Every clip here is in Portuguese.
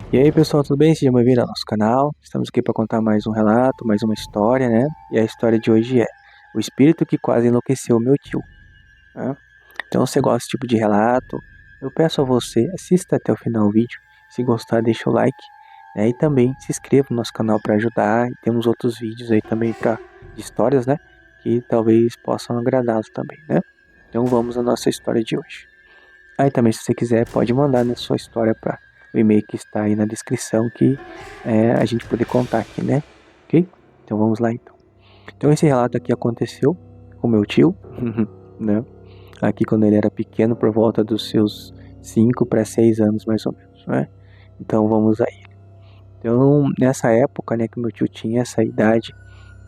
E aí pessoal, tudo bem? Seja bem-vindo ao nosso canal. Estamos aqui para contar mais um relato, mais uma história, né? E a história de hoje é o espírito que quase enlouqueceu meu tio, né? Então, se você gosta desse tipo de relato, eu peço a você, assista até o final do vídeo. Se gostar, deixa o like, né? E também se inscreva no nosso canal para ajudar. E temos outros vídeos aí também de histórias, né? Que talvez possam agradá-los também, né? Então vamos à nossa história de hoje. Aí também, se você quiser, pode mandar na sua história para o e-mail que está aí na descrição que a gente poder contar aqui, né? Ok? Então vamos lá então. Então esse relato aqui aconteceu com meu tio, né? Aqui quando ele era pequeno, por volta dos seus 5 para 6 anos mais ou menos, né? Então vamos aí. Então nessa época, né, que meu tio tinha essa idade,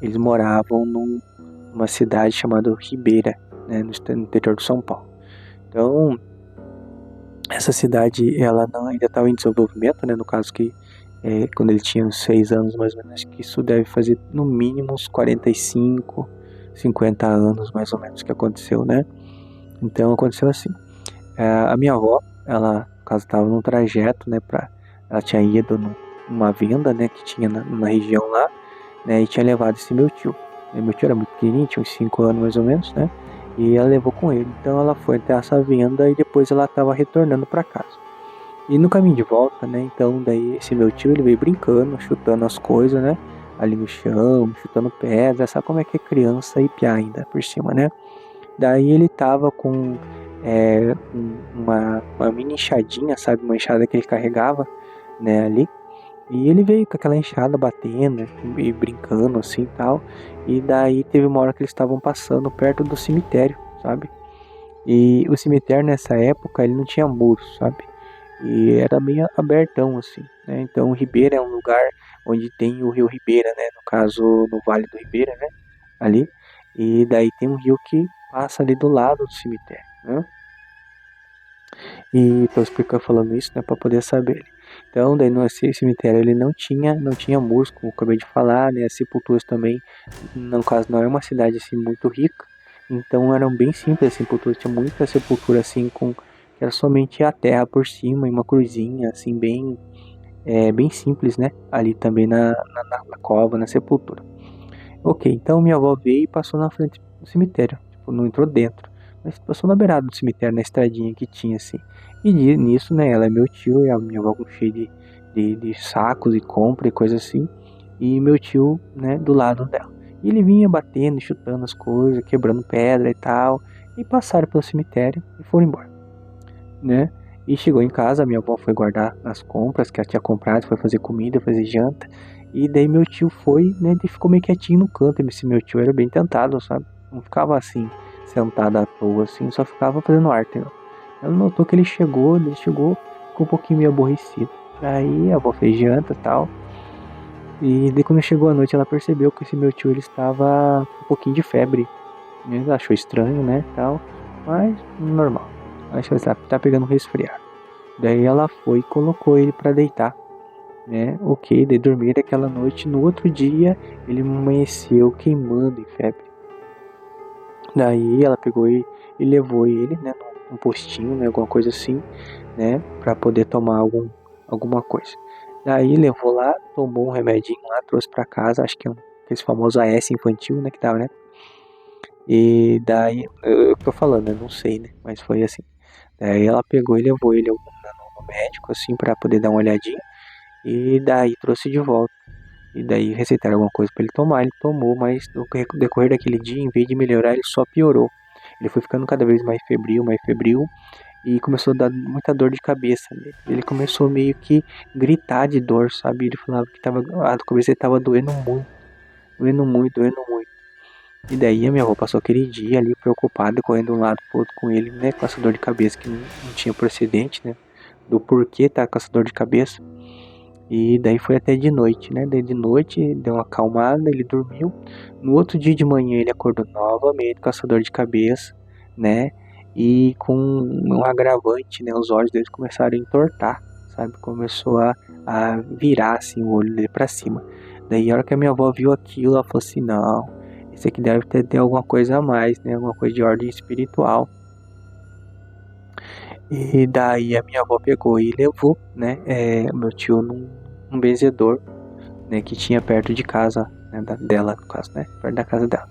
eles moravam numa cidade chamada Ribeira, né, no interior de São Paulo. Então essa cidade, ela não, ainda estava em desenvolvimento, né? No caso que quando ele tinha uns 6 anos, mais ou menos, acho que isso deve fazer no mínimo uns 45, 50 anos, mais ou menos, que aconteceu, né? Então aconteceu assim. A minha avó, ela, no caso, estava num trajeto, né? Ela tinha ido numa venda, né? Que tinha na região lá, né? E tinha levado esse meu tio. E meu tio era muito pequenininho, tinha uns 5 anos mais ou menos, né? E ela levou com ele. Então ela foi até essa venda e depois ela estava retornando para casa. E no caminho de volta, né? Então daí esse meu tio ele veio brincando, chutando as coisas, né? Ali no chão, chutando pedra, sabe como é que é criança e piá ainda por cima, né? Daí ele tava com uma mini enxadinha, sabe? Uma enxada que ele carregava, né? Ali. E ele veio com aquela enxada batendo e brincando assim e tal. E daí teve uma hora que eles estavam passando perto do cemitério, sabe? E o cemitério nessa época ele não tinha muros, sabe? E era meio abertão assim, né? Então Ribeira é um lugar onde tem o rio Ribeira, né? No caso, no Vale do Ribeira, né? Ali. E daí tem um rio que passa ali do lado do cemitério, né? E tô explicando, falando isso, né, para poder saber. Então, daí nesse cemitério ele não tinha muros, como eu acabei de falar, né? As sepulturas também, no caso, não é uma cidade assim muito rica, então eram bem simples as sepulturas, tinha muita sepultura assim com que era somente a terra por cima e uma cruzinha assim bem simples, né? Ali também na cova, na sepultura. Ok, então minha avó veio e passou na frente do cemitério. Tipo, não entrou dentro, mas passou na beirada do cemitério, na estradinha que tinha assim. E nisso, né, ela é meu tio e a minha avó com cheio de sacos e compra e coisa assim. E meu tio, né, do lado dela. E ele vinha batendo, chutando as coisas, quebrando pedra e tal. E passaram pelo cemitério e foram embora, né? E chegou em casa, minha avó foi guardar as compras que ela tinha comprado, foi fazer comida, fazer janta. E daí meu tio foi, né, e ficou meio quietinho no canto. Esse meu tio era bem tentado, sabe? Não ficava assim, sentado à toa, assim, só ficava fazendo arte, né? Ela notou que ele chegou, ficou um pouquinho meio aborrecido. Daí a avó fez janta e tal. E daí quando chegou a noite, ela percebeu que esse meu tio, ele estava com um pouquinho de febre. Ela achou estranho, né, tal. Mas, normal. Achou que tá pegando um resfriado. Daí ela foi e colocou ele pra deitar, né? Ok, daí dormir aquela noite. No outro dia, ele amanheceu queimando em febre. Daí ela pegou e levou ele, né, num postinho, né, alguma coisa assim, né, pra poder tomar alguma coisa. Daí levou lá, tomou um remedinho lá, trouxe pra casa, acho que é aquele famoso AS infantil, né, que tava, né? E daí, eu tô falando, né, não sei, né, mas foi assim. Daí ela pegou e levou ele no médico, assim, pra poder dar uma olhadinha. E daí trouxe de volta. E daí receitaram alguma coisa pra ele tomar. Ele tomou, mas no decorrer daquele dia, em vez de melhorar, ele só piorou. Ele foi ficando cada vez mais febril. E começou a dar muita dor de cabeça nele. Ele começou meio que gritar de dor, sabe? Ele falava que a cabeça tava doendo muito, doendo muito, doendo muito. E daí a minha avó passou aquele dia ali preocupada, correndo de um lado pro outro com ele, né? Com essa dor de cabeça que não tinha procedente, né? Do porquê tá com essa dor de cabeça. E daí foi até de noite, né? Daí de noite deu uma acalmada, ele dormiu. No outro dia de manhã ele acordou novamente com essa dor de cabeça, né? E com um agravante, né? Os olhos dele começaram a entortar, sabe? Começou a virar assim o olho dele pra cima. Daí a hora que a minha avó viu aquilo, ela falou assim, não, esse aqui deve ter alguma coisa a mais, né? Alguma coisa de ordem espiritual. E daí a minha avó pegou e levou, né, meu tio num benzedor, né, que tinha perto de casa, né, dela, no caso, né, perto da casa dela.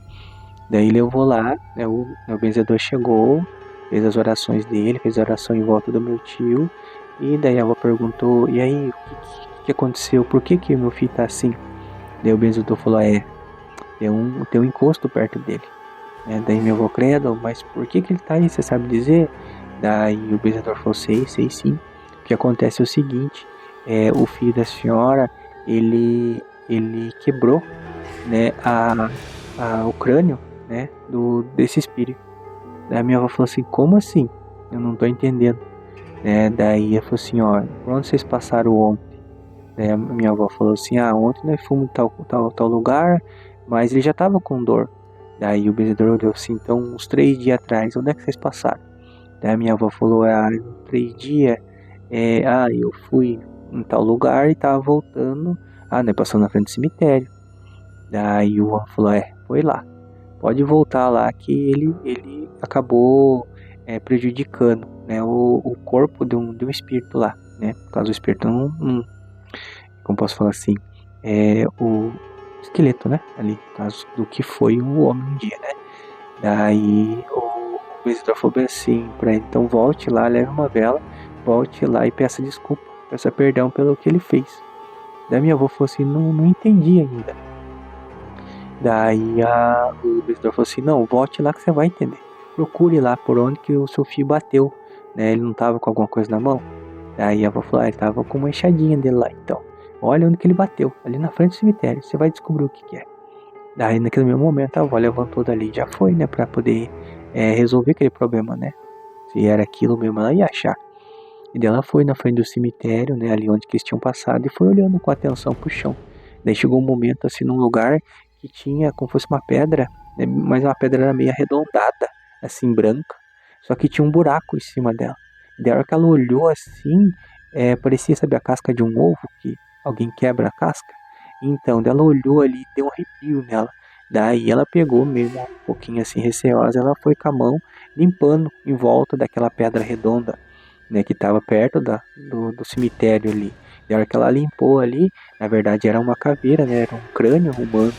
Daí levou lá, né, o benzedor chegou, fez as orações dele, fez a oração em volta do meu tio, e daí a avó perguntou, e aí, o que aconteceu? Por que meu filho tá assim? Daí o benzedor falou, tem um encosto perto dele. Daí meu avô, credo, mas por que ele tá aí, você sabe dizer? Daí o benzedor falou, sei sim. O que acontece é o seguinte, o filho da senhora, ele quebrou, né, o crânio, né, desse espírito. Daí minha avó falou assim, como assim? Eu não tô entendendo. Daí ela falou assim, ó, por onde vocês passaram ontem? Daí a minha avó falou assim, ontem nós fomos em tal lugar, mas ele já tava com dor. Daí o benzedor olhou assim, então uns 3 dias atrás, onde é que vocês passaram? Daí a minha avó falou, 3 dias, eu fui em tal lugar e tava voltando, né, passando na frente do cemitério. Daí o homem falou, foi lá, pode voltar lá que ele acabou prejudicando, né, o corpo de um espírito lá, né, por causa do espírito como posso falar assim, o esqueleto, né, ali, por causa do que foi o homem um dia, né. Daí o visitor falou bem assim pra ele, então volte lá, leve uma vela, volte lá e peça desculpa, peça perdão pelo que ele fez. Daí minha avó falou assim, não entendi ainda. Daí o visitor falou assim, não, volte lá que você vai entender. Procure lá por onde que o seu filho bateu, né? Ele não tava com alguma coisa na mão? Daí a avó falou, ele tava com uma enxadinha dele lá, então. Olha onde que ele bateu, ali na frente do cemitério, você vai descobrir o que é. Daí naquele mesmo momento a avó levantou dali e já foi, né, pra poder resolver aquele problema, né? Se era aquilo mesmo, ela ia achar. E daí ela foi na frente do cemitério, né, ali onde que eles tinham passado, e foi olhando com atenção pro chão. Daí chegou um momento, assim, num lugar que tinha como fosse uma pedra, né, mas uma pedra era meio arredondada, assim, branca, só que tinha um buraco em cima dela. E daí a hora que ela olhou assim, parecia, sabe, a casca de um ovo, que alguém quebra a casca? Então, daí ela olhou ali, deu um arrepio nela. Daí ela pegou mesmo, um pouquinho assim, receosa, ela foi com a mão limpando em volta daquela pedra redonda, né, que estava perto do cemitério ali. E a hora que ela limpou ali, na verdade era uma caveira, né, era um crânio humano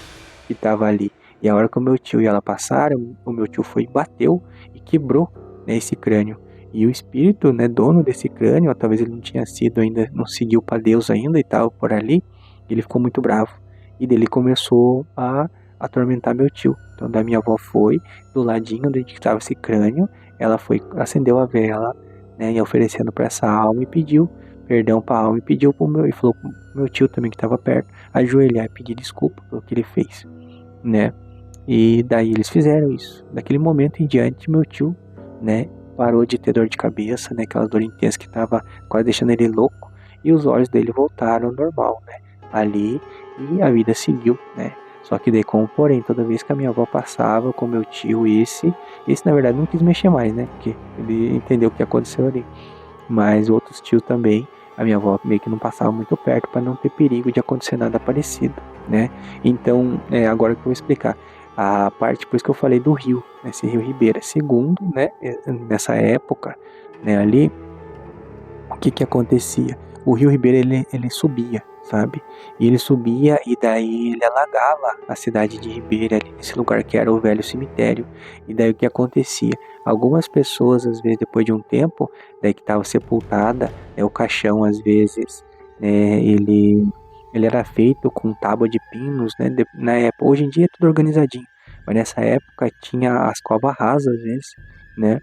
que estava ali. E a hora que o meu tio e ela passaram, o meu tio foi e bateu e quebrou, né, esse crânio. E o espírito, né, dono desse crânio, talvez ele não tinha sido ainda, não seguiu para Deus ainda e tal, por ali, ele ficou muito bravo. E dele começou a atormentar meu tio. Então da minha avó foi, do ladinho onde estava esse crânio, ela foi, acendeu a vela, né, e oferecendo para essa alma e pediu perdão para a alma e pediu pro meu, e falou pro meu tio também que estava perto, ajoelhar e pedir desculpa pelo que ele fez, né? E daí eles fizeram isso. Daquele momento em diante, meu tio, né, parou de ter dor de cabeça, né, aquela dor intensa que estava quase deixando ele louco, e os olhos dele voltaram ao normal, né? Ali, e a vida seguiu, né? Só que daí, como porém, toda vez que a minha avó passava com meu tio, esse na verdade não quis mexer mais, né? Porque ele entendeu o que aconteceu ali. Mas outros tios também, a minha avó meio que não passava muito perto para não ter perigo de acontecer nada parecido, né? Então, agora que eu vou explicar a parte, por isso que eu falei do rio, esse rio Ribeira. Segundo, né, nessa época, né, ali, o que que acontecia? O rio Ribeira ele subia, sabe? E ele subia e daí ele alagava a cidade de Ribeira, ali nesse lugar que era o velho cemitério. E daí o que acontecia? Algumas pessoas, às vezes, depois de um tempo, daí que estava sepultada, né, o caixão, às vezes, né, ele era feito com tábua de pinos, né? Na época, hoje em dia é tudo organizadinho, mas nessa época tinha as covas rasas, às vezes, né?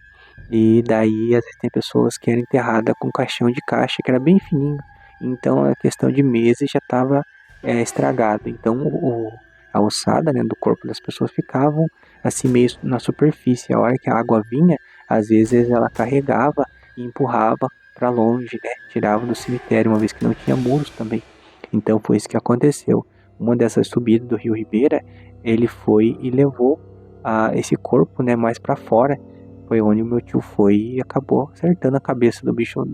E daí, às vezes, tem pessoas que eram enterradas com caixão de caixa, que era bem fininho. Então, a questão de meses já estava estragado. Então, a ossada, né, do corpo das pessoas ficavam assim meio na superfície. A hora que a água vinha, às vezes ela carregava e empurrava para longe, né? Tirava do cemitério, uma vez que não tinha muros também. Então, foi isso que aconteceu. Uma dessas subidas do Rio Ribeira, ele foi e levou esse corpo, né, mais para fora. Foi onde o meu tio foi e acabou acertando a cabeça do bicho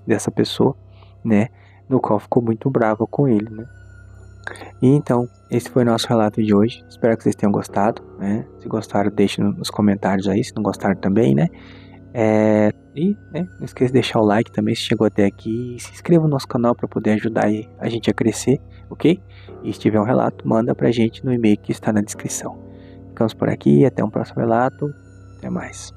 dessa pessoa, né? No qual ficou muito bravo com ele, né? E então, esse foi o nosso relato de hoje. Espero que vocês tenham gostado, né? Se gostaram, deixem nos comentários aí. Se não gostaram também, né? Não esqueça de deixar o like também se chegou até aqui. E se inscreva no nosso canal para poder ajudar a gente a crescer, ok? E se tiver um relato, manda pra gente no e-mail que está na descrição. Ficamos por aqui, até um próximo relato. Até mais.